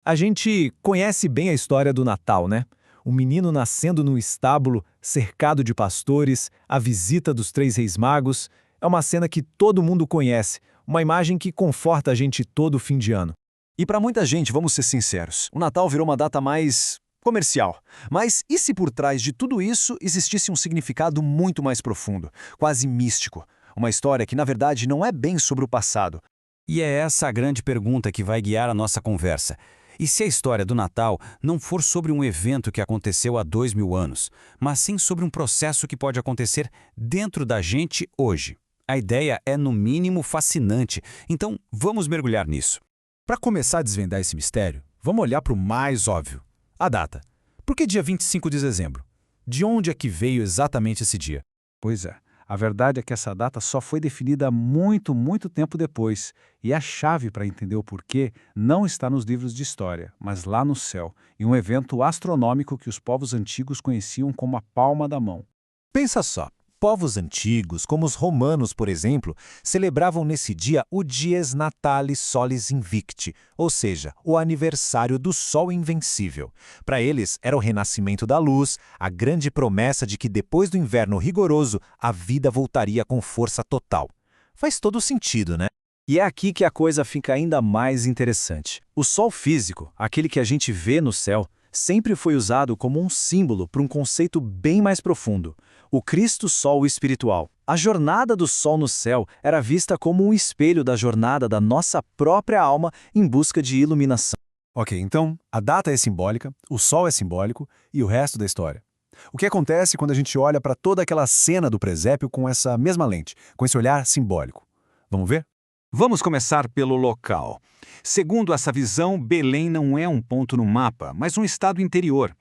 A gente conhece bem a história do Natal, né? O menino nascendo num estábulo, cercado de pastores, a visita dos três reis magos. É uma cena que todo mundo conhece, uma imagem que conforta a gente todo fim de ano. E para muita gente, vamos ser sinceros, o Natal virou uma data mais comercial. Mas e se por trás de tudo isso existisse um significado muito mais profundo, quase místico? Uma história que, na verdade, não é bem sobre o passado. E é essa a grande pergunta que vai guiar a nossa conversa. E se a história do Natal não for sobre um evento que aconteceu há 2000 anos, mas sim sobre um processo que pode acontecer dentro da gente hoje? A ideia é, no mínimo, fascinante, então vamos mergulhar nisso. Para começar a desvendar esse mistério, vamos olhar para o mais óbvio: a data. Por que dia 25 de dezembro? De onde é que veio exatamente esse dia? Pois é, a verdade é que essa data só foi definida muito tempo depois, e a chave para entender o porquê não está nos livros de história, mas lá no céu, em um evento astronômico que os povos antigos conheciam como a palma da mão. Pensa só, povos antigos, como os romanos, por exemplo, celebravam nesse dia o Dies Natalis Solis Invicti, ou seja, o aniversário do Sol Invencível. Para eles, era o renascimento da luz, a grande promessa de que depois do inverno rigoroso, a vida voltaria com força total. Faz todo sentido, né? E é aqui que a coisa fica ainda mais interessante. O Sol físico, aquele que a gente vê no céu, sempre foi usado como um símbolo para um conceito bem mais profundo: o Cristo Sol espiritual. A jornada do Sol no céu era vista como um espelho da jornada da nossa própria alma em busca de iluminação. Ok, então, a data é simbólica, o Sol é simbólico e o resto da história. O que acontece quando a gente olha para toda aquela cena do presépio com essa mesma lente, com esse olhar simbólico? Vamos ver? Vamos começar pelo local. Segundo essa visão, Belém não é um ponto no mapa, mas um estado interior.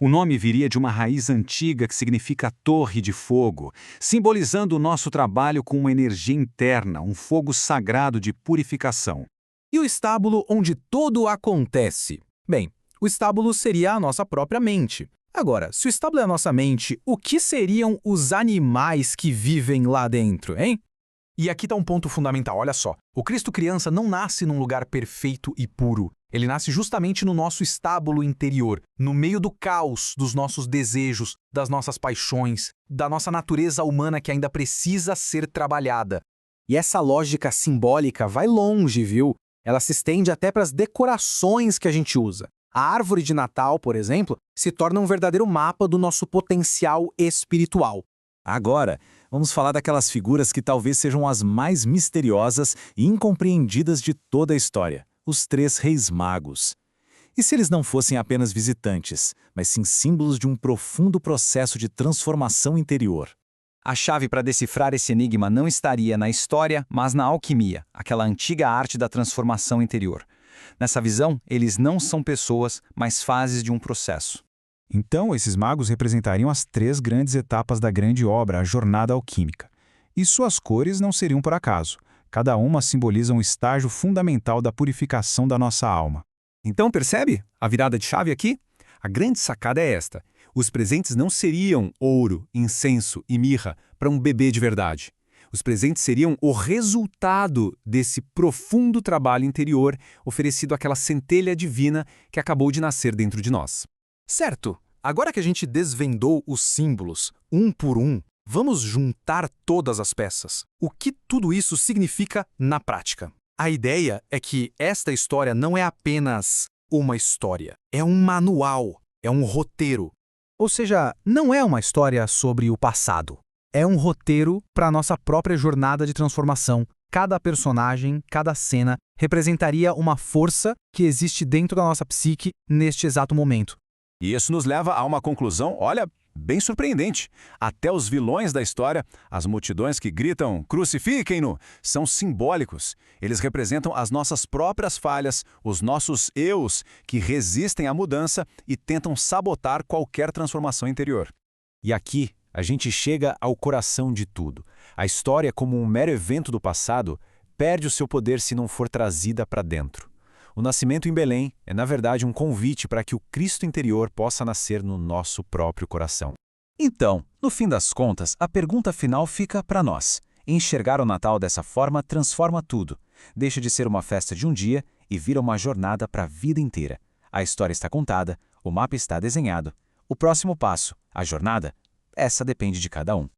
O nome viria de uma raiz antiga que significa torre de fogo, simbolizando o nosso trabalho com uma energia interna, um fogo sagrado de purificação. E o estábulo onde tudo acontece? Bem, o estábulo seria a nossa própria mente. Agora, se o estábulo é a nossa mente, o que seriam os animais que vivem lá dentro, hein? E aqui está um ponto fundamental, olha só. O Cristo criança não nasce num lugar perfeito e puro. Ele nasce justamente no nosso estábulo interior, no meio do caos dos nossos desejos, das nossas paixões, da nossa natureza humana que ainda precisa ser trabalhada. E essa lógica simbólica vai longe, viu? Ela se estende até para as decorações que a gente usa. A árvore de Natal, por exemplo, se torna um verdadeiro mapa do nosso potencial espiritual. Agora, vamos falar daquelas figuras que talvez sejam as mais misteriosas e incompreendidas de toda a história: os três reis magos. E se eles não fossem apenas visitantes, mas sim símbolos de um profundo processo de transformação interior? A chave para decifrar esse enigma não estaria na história, mas na alquimia, aquela antiga arte da transformação interior. Nessa visão, eles não são pessoas, mas fases de um processo. Então, esses magos representariam as três grandes etapas da grande obra, a jornada alquímica. E suas cores não seriam por acaso. Cada uma simboliza um estágio fundamental da purificação da nossa alma. Então, percebe a virada de chave aqui? A grande sacada é esta: os presentes não seriam ouro, incenso e mirra para um bebê de verdade. Os presentes seriam o resultado desse profundo trabalho interior oferecido àquela centelha divina que acabou de nascer dentro de nós. Certo, agora que a gente desvendou os símbolos, um por um, vamos juntar todas as peças. O que tudo isso significa na prática? A ideia é que esta história não é apenas uma história, é um manual, é um roteiro. Ou seja, não é uma história sobre o passado. É um roteiro para a nossa própria jornada de transformação. Cada personagem, cada cena, representaria uma força que existe dentro da nossa psique neste exato momento. E isso nos leva a uma conclusão, olha, bem surpreendente. Até os vilões da história, as multidões que gritam "crucifiquem-no", são simbólicos. Eles representam as nossas próprias falhas, os nossos eus, que resistem à mudança e tentam sabotar qualquer transformação interior. E aqui, a gente chega ao coração de tudo. A história, como um mero evento do passado, perde o seu poder se não for trazida para dentro. O nascimento em Belém é, na verdade, um convite para que o Cristo interior possa nascer no nosso próprio coração. Então, no fim das contas, a pergunta final fica para nós. Enxergar o Natal dessa forma transforma tudo. Deixa de ser uma festa de um dia e vira uma jornada para a vida inteira. A história está contada, o mapa está desenhado. O próximo passo, a jornada, essa depende de cada um.